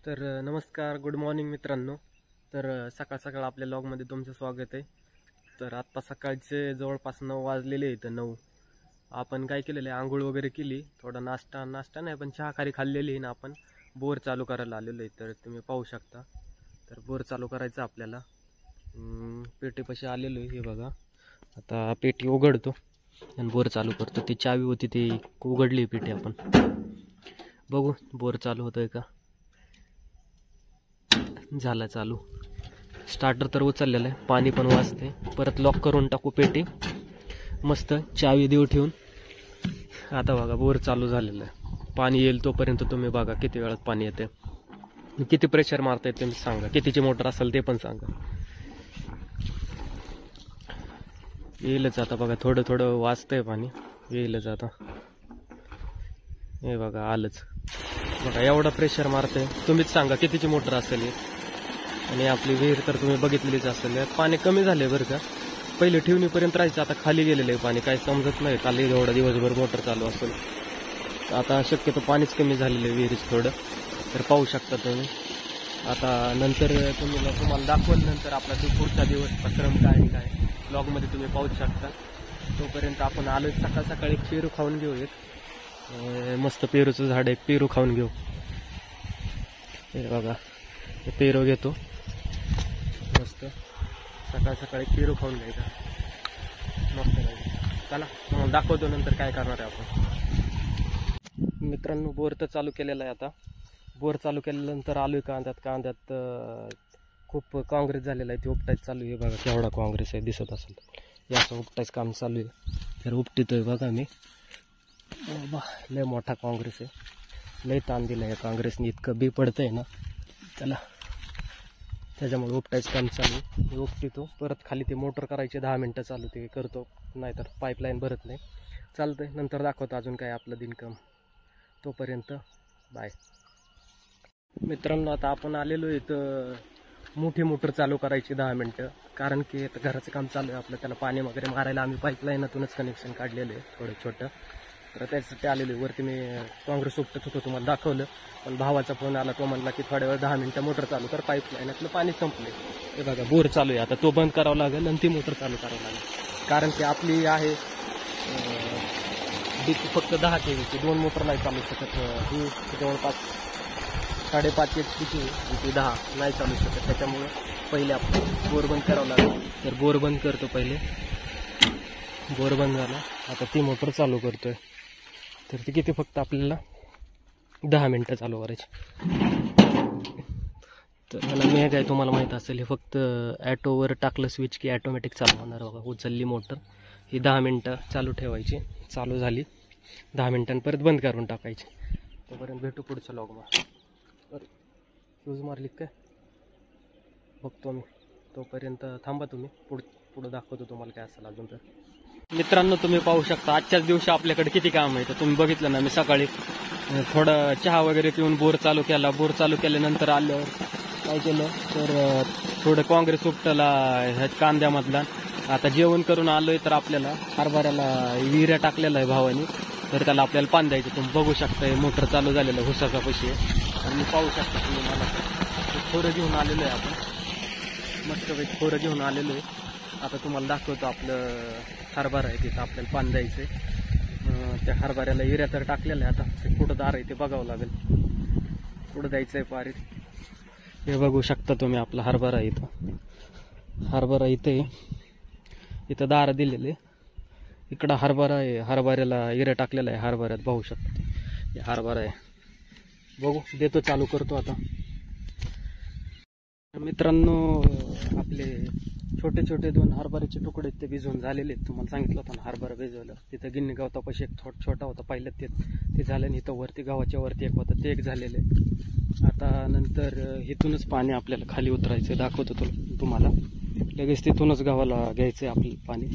नमस्कार, good morning मित्रांनो. सकाळ सकाळ आपल्या लॉगमध्ये तुमचं स्वागत आहे. आत्ता सकाळचे जवळपास 9 वाजलेले आहेत. 9 आपण काय केलेलं आहे, आंघोळ वगैरे केली, थोडा नाश्ता नाही पण चहा खारी खाल्लेली आहे ना. आपण बोर चालू करायला आलेलो आहे. तर तुम्ही पाहू शकता. बोर चालू करायचं आपल्याला. पेटीपाशी आलेलो आहे. हे बघा, आता पेटी उघडतो आणि बोर चालू करतो. ती चावी होती ती उघडली पेटी. आपण बघू बोर चालू होतोय का. झाला चालू. स्टार्टर तर उचललेलं आहे, पाणी पण वाजते. परत लॉक करून टाकू पेटी, मस्त चावी देऊ ठेवून. आता बघा बोर चालू झालेलं आहे. पाणी येईल तोपर्यंत तुम्ही बघा किती वेळात पाणी येते, किती प्रेशर मारताय तुम्ही सांगा, कितीची मोटर असेल ते पण सांगा. येईलच आता बघा, थोडं थोडं वाजतंय पाणी, येईलच आता. हे बघा आलंच बघा, एवढा प्रेशर मारतंय. तुम्हीच सांगा कितीची मोटर असेल. आणि आपली विहीर तर तुम्ही बघितलेलीच असेल. पाणी कमी झाले बरं का, पहिले ठेवणीपर्यंत राहायचं, आता खाली गेलेलं आहे पाणी, काही समजत नाही. खाली एवढा दिवसभर मोटर चालू असेल. आता शक्यतो पाणीच कमी झालेलं आहे विहिरीच थोडं. तर पाहू शकता तुम्ही. आता नंतर तुम्हाला दाखवलं नंतर आपला पुढचा दिवस क्रम काय ब्लॉगमध्ये तुम्ही पाहू शकता. तोपर्यंत आपण आलो सकाळ सकाळी पेरू खाऊन घेऊ. एक मस्त पेरूचं झाड, एक पेरू खाऊन घेऊ. हे बघा, हे पेरू घेतो मस्त. सकाळ सकाळी पेरू खाऊन घ्यायचा मस्त लागेल. चला तुम्हाला दाखवतो नंतर काय करणार आहे आपण. मित्रांनो, बोर तर चालू केलेला आहे. आता बोर चालू केल्यानंतर आलोय कांद्यात खूप काँग्रेस झालेला आहे. ते उपटायचं चालू आहे. बघा केवढा काँग्रेस आहे, दिसत असेल. याचं उपटायचं काम चालू आहे. तर उपटितोय बघा मी. लय मोठा काँग्रेस आहे, लय ताण दिला आहे काँग्रेसने. इतकं बी पडतंय ना त्याला, त्याच्यामुळे उपटायचं काम चालू आहे. उपटितो, परत खाली ते मोटर करायचे 10 मिनटं चालू ते करतो, नाहीतर पाईपलाईन भरत नाही. चालतंय, नंतर दाखवतो अजून काय आपलं दिनक्रम. तोपर्यंत बाय. मित्रांनो, आता आपण आलेलो इथं मोठी मोटर चालू करायची 10 मिनटं, कारण की आता घराचं काम चालू आहे आपलं. त्याला पाणी वगैरे मारायला आम्ही पाईपलाईनातूनच कनेक्शन काढलेलं आहे थोडं छोटं. तर त्याच्यासाठी आलेलो आहे. वरती मी काँग्रेस उपटत होतो, तुम्हाला दाखवलं. पण भावाचा फोन आला, तो म्हणला की थोड्या वेळ 10 मिनटं मोटर चालू कर, पाईपलाईनातलं पाणी संपले. हे बघा बोर चालू आहे. आता तो बंद करावा लागेल आणि ती मोटर चालू करावं लागेल, कारण की आपली आहे फक्त 10 kV. 2 मोटर नाही चालू शकत. ही जवळपास 5.5 HP ती 10 नाही चालू शकत. त्याच्यामुळे पहिले आपण बोर बंद करावं लागेल. तर बोर बंद करतो पहिले. बोर बंद झाला, आता ती मोटर चालू करतोय. तर ती किती, फक्त आपल्याला 10 मिनटं चालू करायची. तर मला मेघ आहे, तुम्हाला माहीत असेल. हे फक्त ॲटोवर टाकलं स्विच की ॲटोमॅटिक चालू होणार. बघा उचलली मोटर. ही 10 मिनटं चालू ठेवायची. चालू झाली 10 मिनटांनी परत बंद करून टाकायची. तोपर्यंत भेटू पुढच्या लॉगमध्ये. फ्यूज मारली काय बघतो मी. तोपर्यंत थांबा तुम्ही, पुढं दाखवतो तुम्हाला काय असेल अजून. तर मित्रांनो, तुम्ही पाहू शकता आजच्याच दिवशी आपल्याकडे किती काम आहे. तर तुम्ही बघितलं ना, मी सकाळी थोडं चहा वगैरे पिऊन बोर चालू केला. बोर चालू केल्यानंतर आल्यावर काय केलं, तर थोडं काँग्रेस उपटला ह्या कांद्यामधला. आता जेवण करून आलोय, तर आपल्याला हरभऱ्याला विहिऱ्या टाकलेला आहे भावानी. तर त्याला आपल्याला पाणी द्यायचं. तुम्ही बघू शकता मोटर चालू झालेलं हुसाचा पैसे. आणि मी पाहू शकता तुम्ही, मला खोरं घेऊन आलेलो आहे. आपण मस्तपैकी खोरं घेऊन आलेलो आहे. आता तुम्हाला दाखवतो आपलं हरभरा आहे, तिथं आपल्याला पाणी द्यायचं आहे. त्या हरभऱ्याला युरिया तर टाकलेलं आहे. आता ते कुठं दार आहे ते बघावं लागेल, कुठं द्यायचं आहे पारीत. हे बघू शकता तुम्ही, आपला हरभरा आहे इथं. हरभरा इथे, इथं दार दिलेले. इकडं हरभरा आहे, हरभऱ्याला युरिया टाकलेला आहे. हरभऱ्यात पाहू शकता हे हरभरा आहे. बघू देतो, चालू करतो आता. मित्रांनो, आपले छोटे छोटे 2 हरभऱ्याचे तुकडे ते भिजवून झालेले आहेत. तुम्हाला सांगितलं होतं ना हरभरा भिजवलं. तिथं गिन्नी गवतापाशी एक छोटा होता पहिलं, ते झालं. आणि इथं वरती गावाच्या वरती एक होतं, ते एक झालेलं आहे. आता नंतर इथूनच पाणी आपल्याला खाली उतरायचं, दाखवतो तुम्हाला. लगेच तिथूनच गावाला घ्यायचं आहे आपलं पाणी.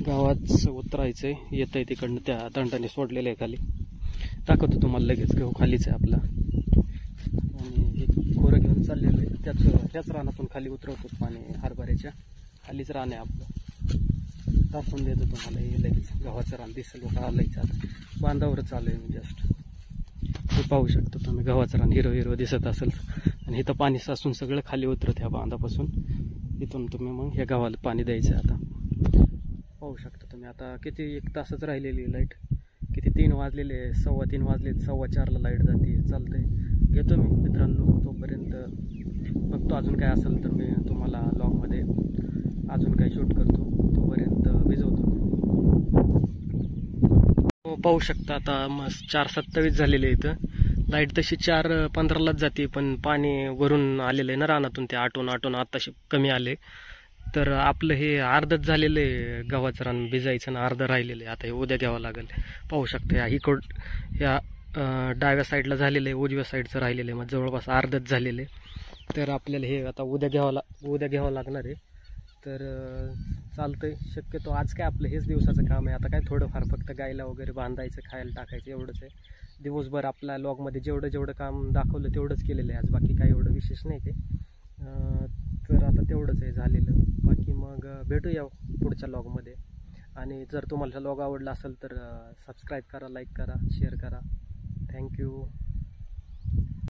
गावात उतरायचं आहे, येतं आहे तिकडनं, त्या दंडाने सोडलेलं आहे खाली. दाखवतो तुम्हाला लगेच. गहू खालीच आहे आपला. आणि हे खोरं घेऊन चाललेलं आहे, त्याच रानातून खाली उतरवतो पाणी. हरभऱ्याच्या खालीच रान आहे आपलं. दाखवून देतो तुम्हाला. हे लगेच गावाचं रान दिसेल. लोक आलंयच आता बांधावरच आलं आहे मी जस्ट. पाहू शकता तुम्ही, गव्हाचं रान हिरवं हिरवं दिसत असेल. आणि इथं पाणी साचून सगळं खाली उतरत ह्या बांधापासून. इथून तुम्ही मग ह्या गव्हाला पाणी द्यायचं. आता पाहू शकता तुम्ही, आता किती 1 तासच राहिलेली लाईट. किती 3 वाजलेले, 3:15 वाजले, 4:15ला लाईट जाते. चालतंय, घेतो मी मित्रांनो. तोपर्यंत बघतो अजून काय असेल तर मी तुम्हाला लॉगमध्ये अजून काय शूट करतो. तोपर्यंत भिजवतो. पाहू शकता आता मस्त 4:27 झालेले इथं. लाईट तशी 4:15लाच जाते, पण पाणी वरून आलेलं आहे ना रानातून, ते आटून आताशी कमी आले. तर आपलं हे अर्धच झालेलं आहे गव्हाचं रान भिजायचं ना, अर्धं राहिलेलं आहे. आता हे उद्या घ्यावं लागेल. पाहू शकता ह्या डाव्या साईडला झालेलं आहे, उजव्या साईडचं राहिलेलं आहे, मग जवळपास अर्धच झालेलं आहे. तर आपल्याला हे आता उद्या घ्यावं लागणार आहे. तर चालतंय. शक्यतो आज काय आपलं हेच दिवसाचं काम आहे. आता काय थोडंफार फक्त गायला वगैरे बांधायचं, खायला टाकायचं, एवढंच आहे. दिवसभर आपल्या लॉगमध्ये जेवढं काम दाखवलं तेवढंच केलेलं आहे आज. बाकी काय एवढं विशेष नाही ते. तर आता तेवढंच आहे झालेलं. बाकी मग भेटूया पुढच्या लॉगमध्ये. आणि जर तुम्हाला लॉग आवडला असेल तर सबस्क्राईब करा, लाईक करा, शेअर करा. थँक्यू.